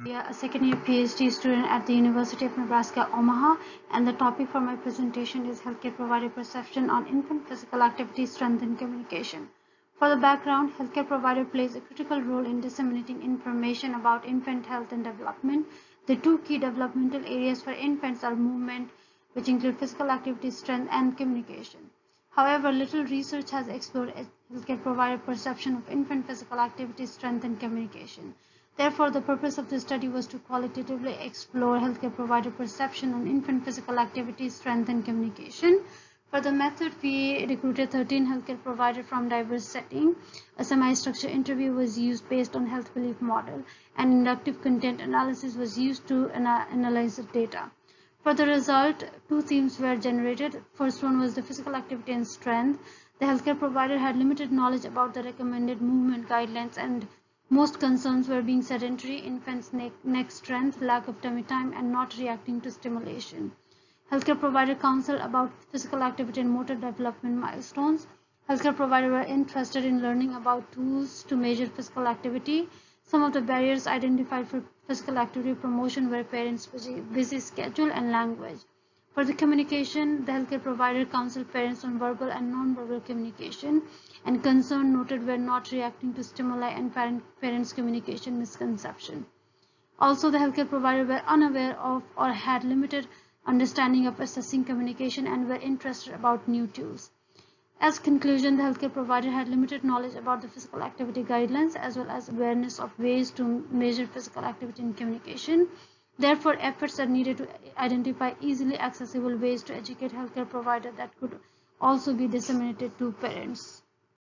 Yeah, a second year PhD student at the University of Nebraska, Omaha, and the topic for my presentation is healthcare provider perception on infant physical activity, strength, and communication. For the background, healthcare provider plays a critical role in disseminating information about infant health and development. The two key developmental areas for infants are movement, which include physical activity, strength, and communication. However, little research has explored healthcare provider perception of infant physical activity, strength, and communication. Therefore, the purpose of this study was to qualitatively explore healthcare provider perception on infant physical activity, strength, and communication. For the method, we recruited 13 healthcare providers from diverse settings. A semi-structured interview was used based on health belief model, and inductive content analysis was used to analyze the data. For the result, two themes were generated. First one was the physical activity and strength. The healthcare provider had limited knowledge about the recommended movement guidelines, and most concerns were being sedentary, infants' neck strength, lack of tummy time, and not reacting to stimulation. Healthcare provider counsel about physical activity and motor development milestones. Healthcare providers were interested in learning about tools to measure physical activity. Some of the barriers identified for physical activity promotion were parents' busy schedule and language. For the communication, the healthcare provider counseled parents on verbal and nonverbal communication, and concern noted were not reacting to stimuli and parents' communication misconception. Also, the healthcare provider were unaware of or had limited understanding of assessing communication and were interested about new tools. As conclusion, the healthcare provider had limited knowledge about the physical activity guidelines as well as awareness of ways to measure physical activity in communication. Therefore, efforts are needed to identify easily accessible ways to educate healthcare providers that could also be disseminated to parents.